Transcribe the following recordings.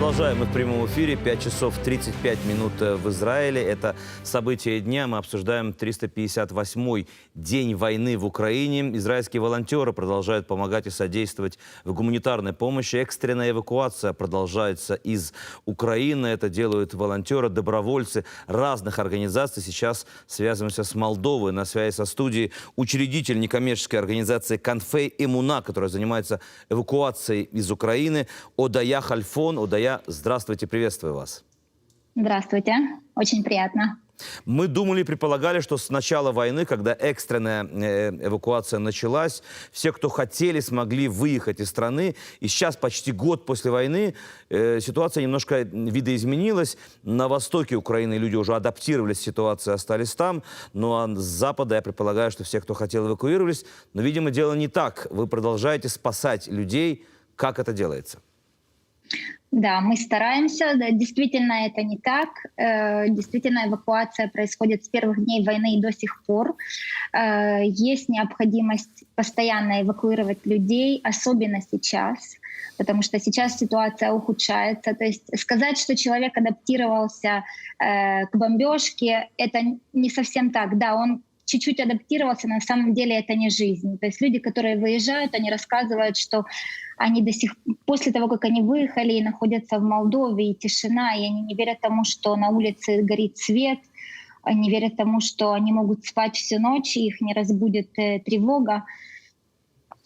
Продолжаем мы в прямом эфире. 5 часов 35 минут в Израиле. Это события дня. Мы обсуждаем 358-й день войны в Украине. Израильские волонтеры продолжают помогать и содействовать в гуманитарной помощи. Экстренная эвакуация продолжается из Украины. Это делают волонтеры, добровольцы разных организаций. Сейчас связываемся с Молдовой. На связи со студией учредитель некоммерческой организации «Конфей Эмуна», которая занимается эвакуацией из Украины, Одая Хальфон. Одая, здравствуйте, приветствую вас. Здравствуйте, очень приятно. Мы думали, предполагали, что с начала войны, когда экстренная эвакуация началась, все, кто хотели, смогли выехать из страны. И сейчас, почти год после войны, ситуация немножко видоизменилась. На востоке Украины люди уже адаптировались к ситуации, остались там. Ну а с запада, я предполагаю, что все, кто хотел, эвакуировались. Но, видимо, дело не так. Вы продолжаете спасать людей. Как это делается? Да, мы стараемся. Да, действительно, это не так. Действительно, эвакуация происходит с первых дней войны и до сих пор. Есть необходимость постоянно эвакуировать людей, особенно сейчас, потому что сейчас ситуация ухудшается. То есть сказать, что человек адаптировался к бомбежке, это не совсем так. Да, он чуть-чуть адаптировался, но на самом деле это не жизнь. То есть люди, которые выезжают, они рассказывают, что они после того, как они выехали и находятся в Молдове, и тишина, и они не верят тому, что на улице горит свет, они верят тому, что они могут спать всю ночь, и их не разбудит тревога.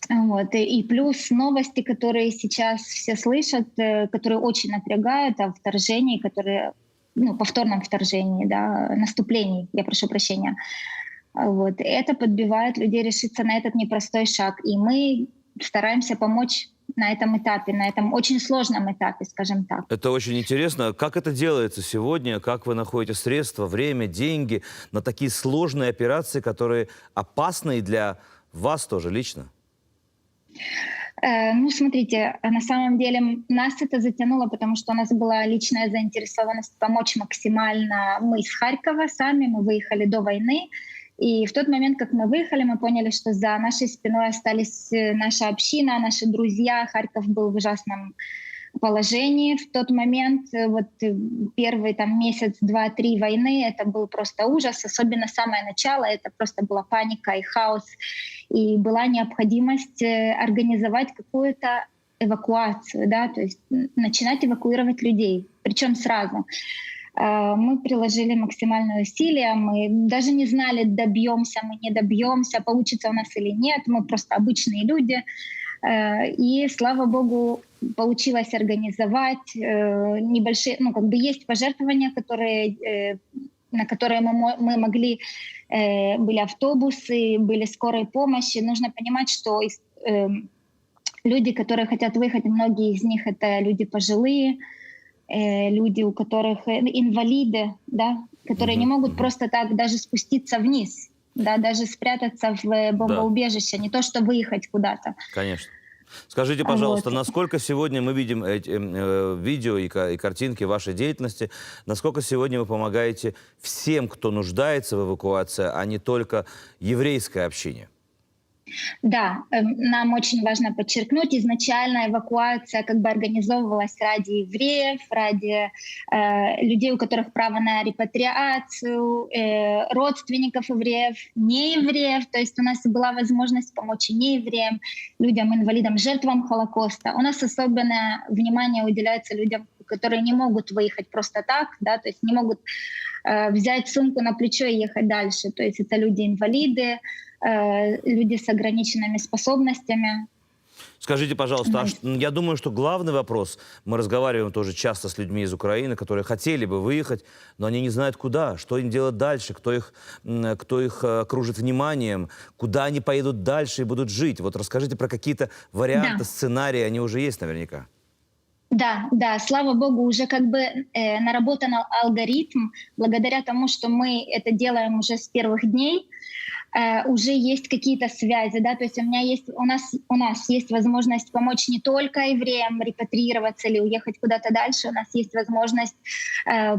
Вот. И плюс новости, которые сейчас все слышат, которые очень напрягают о вторжении, повторном вторжении, да, наступлении, я прошу прощения. Вот. Это подбивает людей решиться на этот непростой шаг. И мы стараемся помочь на этом этапе, на этом очень сложном этапе, скажем так. Это очень интересно. Как это делается сегодня? Как вы находите средства, время, деньги на такие сложные операции, которые опасны и для вас тоже лично? Смотрите, на самом деле нас это затянуло, потому что у нас была личная заинтересованность помочь максимально. Мы из Харькова сами, мы выехали до войны. И в тот момент, как мы выехали, мы поняли, что за нашей спиной остались наша община, наши друзья. Харьков был в ужасном положении в тот момент. Вот первый месяц, два, три войны — это был просто ужас. Особенно самое начало — это просто была паника и хаос. И была необходимость организовать какую-то эвакуацию, да, то есть начинать эвакуировать людей, причем сразу. Мы приложили максимальные усилия, мы даже не знали, добьемся мы, не добьемся, получится у нас или нет, мы просто обычные люди. И, слава богу, получилось организовать небольшие, есть пожертвования, на которые мы могли, были автобусы, были скорой помощи. Нужно понимать, что люди, которые хотят выехать, многие из них — это люди пожилые, люди, у которых инвалиды, да, которые не могут просто так даже спуститься вниз, да, даже спрятаться в бомбоубежище, не то что выехать куда-то. Конечно. Скажите, пожалуйста, насколько сегодня мы видим видео и картинки вашей деятельности, насколько сегодня вы помогаете всем, кто нуждается в эвакуации, а не только еврейской общине? Да, нам очень важно подчеркнуть, изначально эвакуация организовывалась ради евреев, ради людей, у которых право на репатриацию, родственников евреев, неевреев. То есть у нас была возможность помочь и неевреям, людям, инвалидам, жертвам Холокоста. У нас особенное внимание уделяется людям, которые не могут выехать просто так, да, то есть не могут взять сумку на плечо и ехать дальше. То есть это люди-инвалиды, люди с ограниченными способностями. Скажите, пожалуйста, я думаю, что главный вопрос, мы разговариваем тоже часто с людьми из Украины, которые хотели бы выехать, но они не знают куда, что им делать дальше, кто их окружит вниманием, куда они поедут дальше и будут жить. Вот расскажите про какие-то варианты, сценарии, они уже есть наверняка. Да, слава богу, уже наработан алгоритм. Благодаря тому, что мы это делаем уже с первых дней, уже есть какие-то связи, да, то есть у нас есть возможность помочь не только евреям репатриироваться или уехать куда-то дальше, у нас есть возможность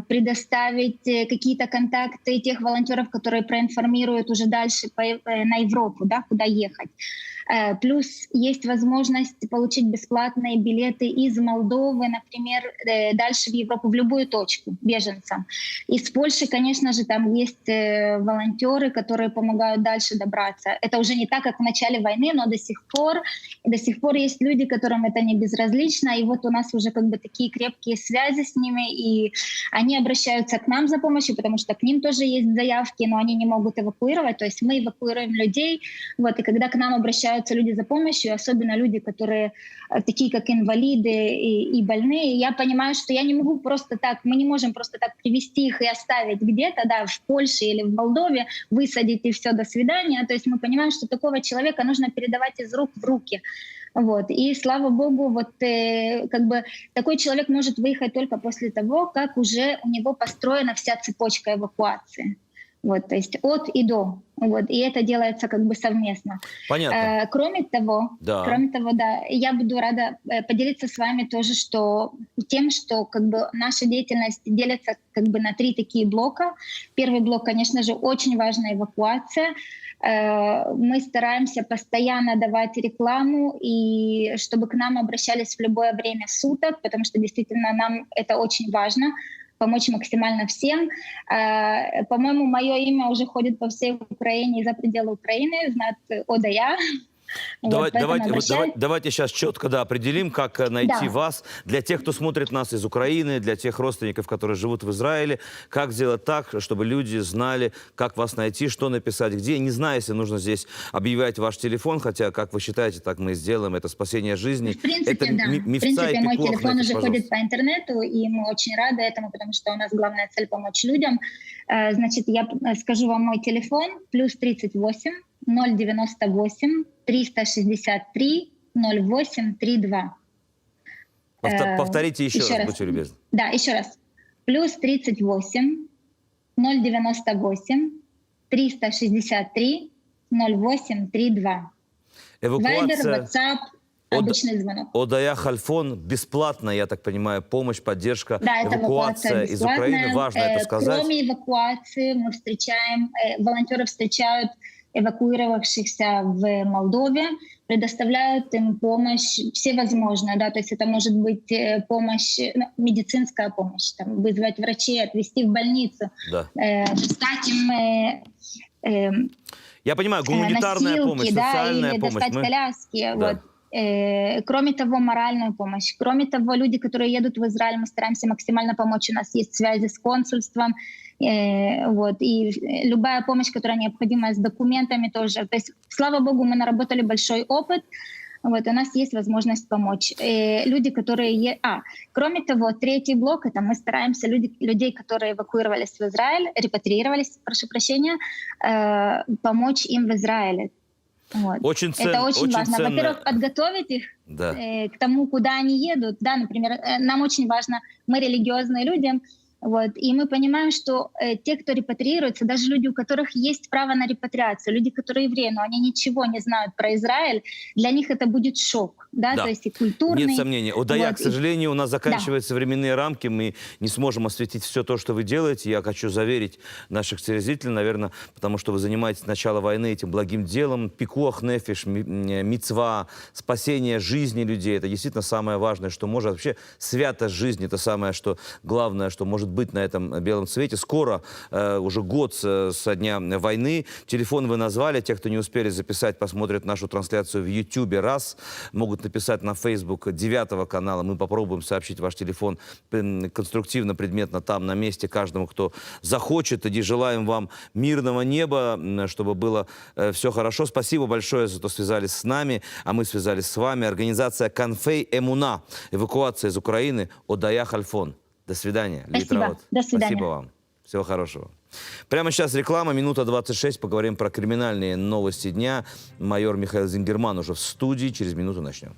предоставить какие-то контакты тех волонтеров, которые проинформируют уже дальше на Европу, да, куда ехать. Плюс есть возможность получить бесплатные билеты из Молдовы, например, дальше в Европу, в любую точку беженцам. Из Польши, конечно же, там есть волонтеры, которые помогают дальше добраться. Это уже не так, как в начале войны, но до сих пор есть люди, которым это не безразлично. И вот у нас уже как бы такие крепкие связи с ними, и они обращаются к нам за помощью, потому что к ним тоже есть заявки, но они не могут эвакуировать. То есть мы эвакуируем людей. Вот, и когда к нам обращаются люди за помощью, особенно люди, которые такие как инвалиды и больные, я понимаю, что я не могу просто так, мы не можем просто так привести их и оставить где-то, да, в Польше или в Молдове, высадить и все, до свидания. То есть мы понимаем, что такого человека нужно передавать из рук в руки. Вот. И слава богу, вот как бы такой человек может выехать только после того, как уже у него построена вся цепочка эвакуации. Вот, то есть от и до. Вот, и это делается как бы совместно. Понятно. Кроме того, Да. я буду рада поделиться с вами тоже, что тем, что как бы наша деятельность делится как бы на 3 такие блока. Первый блок, конечно же, очень важная эвакуация. Мы стараемся постоянно давать рекламу, и чтобы к нам обращались в любое время суток, потому что действительно нам это очень важно. Помочь максимально всем. По-моему, мое имя уже ходит по всей Украине и за пределы Украины, знают ОДАЯ. Давайте сейчас четко определим, как найти Да. вас. Для тех, кто смотрит нас из Украины, для тех родственников, которые живут в Израиле, как сделать так, чтобы люди знали, как вас найти, что написать, где. Не знаю, если нужно здесь объявлять ваш телефон, хотя, как вы считаете, так мы и сделаем. Это спасение жизни. В принципе, это да. мифца В принципе, и мой пикох, телефон знаете, уже пожалуйста. ходит по интернету, и мы очень рады этому, потому что у нас главная цель — помочь людям. Значит, я скажу вам мой телефон: +38 098 363 0832. Повторите еще раз, будьте любезны. Да, еще раз. +38 098 363 0832. Вайбер, Эвакуация. WhatsApp, обычный звонок. ОДАЯ Хальфон бесплатно, я так понимаю, помощь, поддержка, Да, это эвакуация из Украины. Важно это сказать. Кроме эвакуации мы встречаем, волонтеры встречают эвакуировавшихся в Молдове, предоставляют им помощь всевозможную, да, то есть это может быть помощь, медицинская помощь, там, вызвать врачей, отвезти в больницу, Да. достать им Я понимаю, гуманитарная носилки, помощь, да, социальная или помощь. достать коляски. Да. Вот. Кроме того, моральную помощь. Кроме того, люди, которые едут в Израиль, мы стараемся максимально помочь. У нас есть связи с консульством. Вот. И любая помощь, которая необходима с документами тоже. То есть, слава богу, мы наработали большой опыт. Вот, у нас есть возможность помочь. Люди, которые... Кроме того, 3-й блок — это мы стараемся людей, которые эвакуировались в Израиль, репатриировались, прошу прощения, помочь им в Израиле. Вот. Это очень важно. ценно. Во-первых, подготовить их к тому, куда они едут. Да, например, нам очень важно, мы религиозные люди, вот, и мы понимаем, что те, кто репатриируется, даже люди, у которых есть право на репатриацию, люди, которые евреи, но они ничего не знают про Израиль, для них это будет шок. Да, то есть и культурный. Нет сомнений. ОДАЯ, вот, к сожалению, у нас заканчиваются временные рамки. Мы не сможем осветить все то, что вы делаете. Я хочу заверить наших телезрителей, наверное, потому что вы занимаетесь с начала войны этим благим делом. Пикуах нефиш, мицва, спасение жизни людей. Это действительно самое важное, что может. Вообще святость жизни — это самое, что главное, что может быть на этом белом свете. Скоро, уже год со дня войны. Телефон вы назвали. Те, кто не успели записать, посмотрят нашу трансляцию в YouTube. Раз. Могут написать на Facebook 9 канала. Мы попробуем сообщить ваш телефон конструктивно, предметно там, на месте, каждому, кто захочет. И желаем вам мирного неба, чтобы было все хорошо. Спасибо большое за то, что связались с нами, а мы связались с вами. Организация «Канфей Эмуна». Эвакуация из Украины. ОДАЯ Хальфон. До свидания. Спасибо. До свидания. Спасибо вам. Всего хорошего. Прямо сейчас реклама, минута 26. Поговорим про криминальные новости дня. Майор Михаил Зингерман уже в студии. Через минуту начнем.